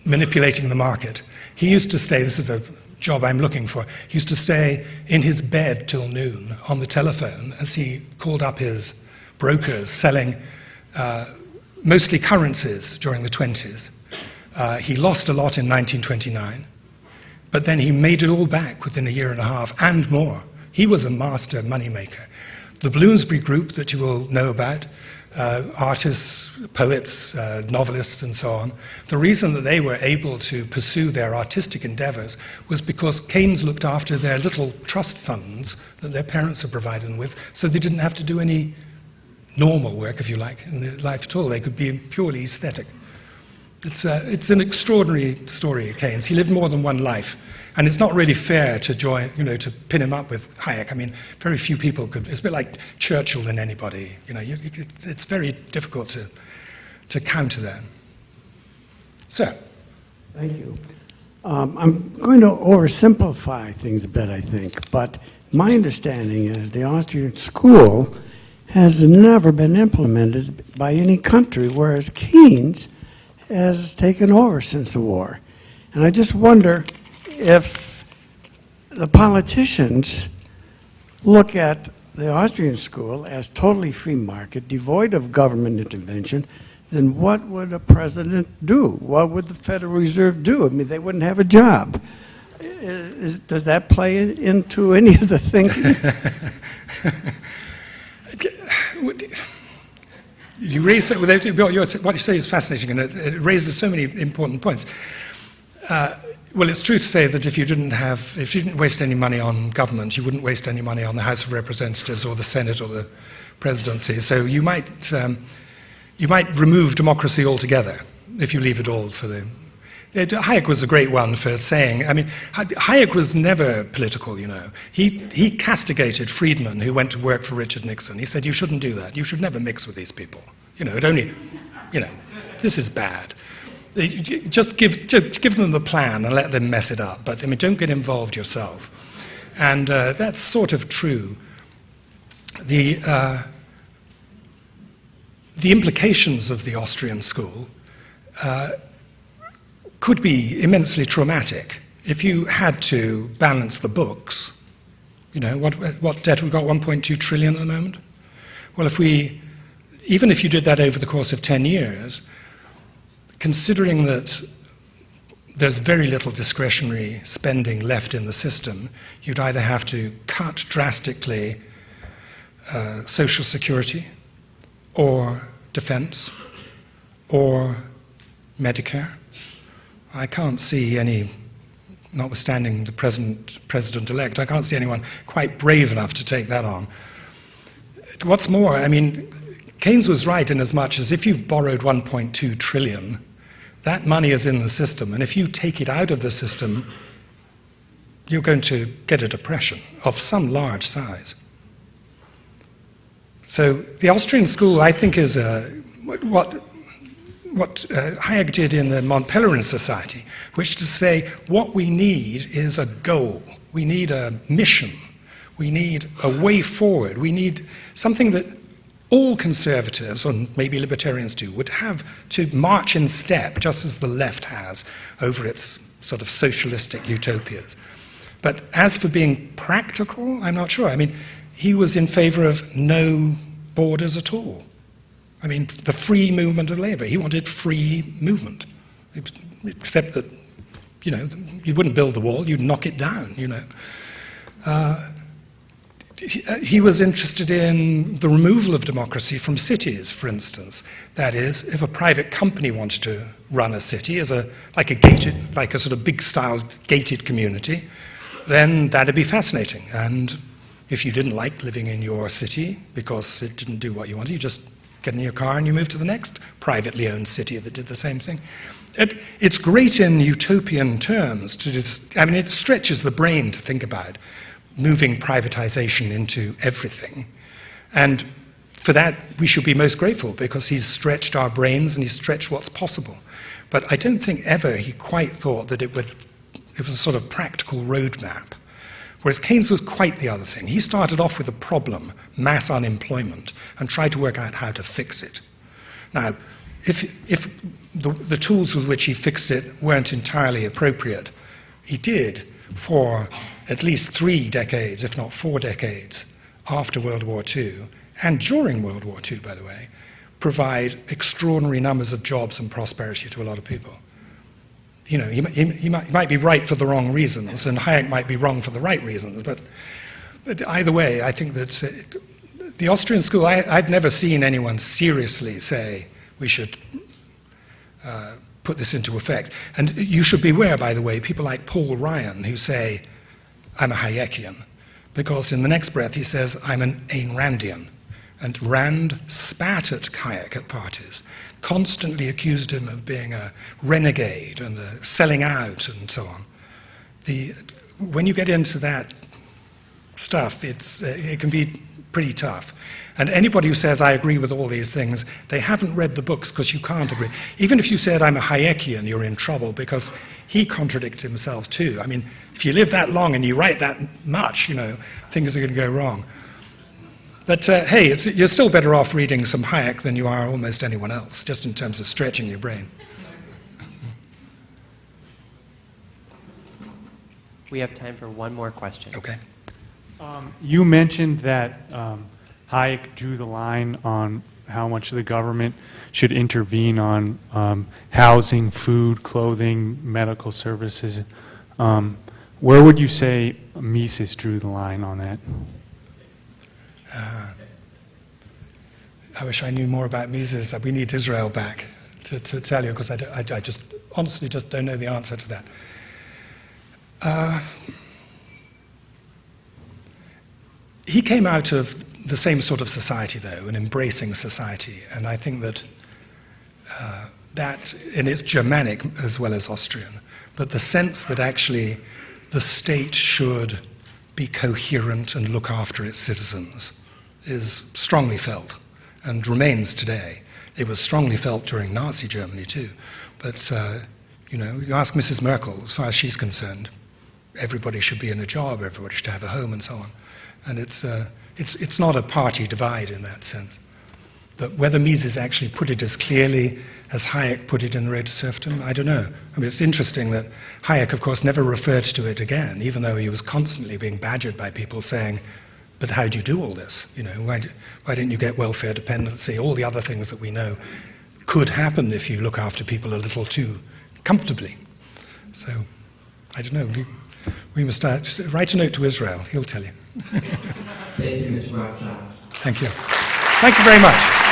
manipulating the market. He used to stay, this is a job I'm looking for, he used to stay in his bed till noon on the telephone as he called up his brokers selling mostly currencies during the 20s. He lost a lot in 1929, but then he made it all back within a year and a half and more. He was a master moneymaker. The Bloomsbury Group that you will know about, artists, poets, novelists, and so on, the reason that they were able to pursue their artistic endeavors was because Keynes looked after their little trust funds that their parents had provided them with, so they didn't have to do any normal work, if you like, in their life at all. They could be purely aesthetic. It's an extraordinary story, Keynes. He lived more than one life. And it's not really fair to to pin him up with Hayek. I mean, very few people could. It's a bit like Churchill than anybody. It's very difficult to counter that. Sir. Thank you. I'm going to oversimplify things a bit, I think, but my understanding is the Austrian School has never been implemented by any country, whereas Keynes has taken over since the war. And I just wonder if the politicians look at the Austrian School as totally free market, devoid of government intervention, then what would a president do? What would the Federal Reserve do? I mean, they wouldn't have a job. Does that play into any of the thinking? You raise what you say is fascinating, and it raises so many important points. Well, it's true to say that if you didn't waste any money on government, you wouldn't waste any money on the House of Representatives or the Senate or the presidency. So you might remove democracy altogether if you leave it all for the. Hayek was a great one for saying. I mean, Hayek was never political. He castigated Friedman, who went to work for Richard Nixon. He said, "You shouldn't do that. You should never mix with these people. This is bad." Just give them the plan and let them mess it up. But don't get involved yourself. And that's sort of true. The implications of the Austrian School could be immensely traumatic. If you had to balance the books, what debt we've got, 1.2 trillion at the moment? Well, even if you did that over the course of 10 years, considering that there's very little discretionary spending left in the system, you'd either have to cut drastically Social Security or defense or Medicare. I can't see any, notwithstanding the president-elect, I can't see anyone quite brave enough to take that on. What's more, Keynes was right in as much as if you've borrowed 1.2 trillion, that money is in the system, and if you take it out of the system, you're going to get a depression of some large size. So the Austrian School, I think, is what Hayek did in the Mont Pelerin Society, which is to say, what we need is a goal. We need a mission. We need a way forward. We need something that all conservatives, and maybe libertarians too, would have to march in step, just as the left has, over its sort of socialistic utopias. But as for being practical, I'm not sure. I mean, he was in favor of no borders at all. I mean, the free movement of labor. He wanted free movement, except that, you know, you wouldn't build the wall, you'd knock it down, you know. He was interested in the removal of democracy from cities, for instance. That is, if a private company wanted to run a city as like a sort of big-style gated community, then that'd be fascinating. And if you didn't like living in your city because it didn't do what you wanted, you just get in your car and you move to the next privately owned city that did the same thing. It's great in utopian terms. I mean, it stretches the brain to think about moving privatization into everything. And for that, we should be most grateful, because he's stretched our brains and he's stretched what's possible. But I don't think ever he quite thought that it was a sort of practical roadmap. Whereas Keynes was quite the other thing. He started off with a problem, mass unemployment, and tried to work out how to fix it. Now, if the tools with which he fixed it weren't entirely appropriate, he did, for at least 3 decades, if not 4 decades, after World War II, and during World War II, by the way, provide extraordinary numbers of jobs and prosperity to a lot of people. You know, he might be right for the wrong reasons, and Hayek might be wrong for the right reasons, but either way, I think that the Austrian School, I've never seen anyone seriously say we should put this into effect. And you should beware, by the way, people like Paul Ryan who say, I'm a Hayekian, because in the next breath he says, I'm an Ayn Randian. And Rand spat at Hayek at parties, constantly accused him of being a renegade and selling out and so on. When you get into that stuff, it can be pretty tough. And anybody who says, I agree with all these things, they haven't read the books, because you can't agree. Even if you said, I'm a Hayekian, you're in trouble, because he contradicted himself too. I mean, if you live that long and you write that much, you know, things are going to go wrong. But hey, you're still better off reading some Hayek than you are almost anyone else, just in terms of stretching your brain. We have time for one more question. Okay. You mentioned that Hayek drew the line on how much the government should intervene on housing, food, clothing, medical services. Where would you say Mises drew the line on that? I wish I knew more about Mises. We need Israel back to tell you, because I just honestly just don't know the answer to that. He came out of the same sort of society, though, an embracing society, and I think that and it's Germanic as well as Austrian, but the sense that actually the state should be coherent and look after its citizens is strongly felt and remains today. It was strongly felt during Nazi Germany too, but you know, you ask Mrs. Merkel, as far as she's concerned, everybody should be in a job, everybody should have a home, and so on. And it's not a party divide in that sense. But whether Mises actually put it as clearly as Hayek put it in The Road to Serfdom, I don't know. I mean, it's interesting that Hayek, of course, never referred to it again, even though he was constantly being badgered by people saying, but how do you do all this? You know, why don't you get welfare dependency? All the other things that we know could happen if you look after people a little too comfortably. So, I don't know. We must just write a note to Israel. He'll tell you. Thank you, Mr. Wapshott. Thank you. Thank you very much.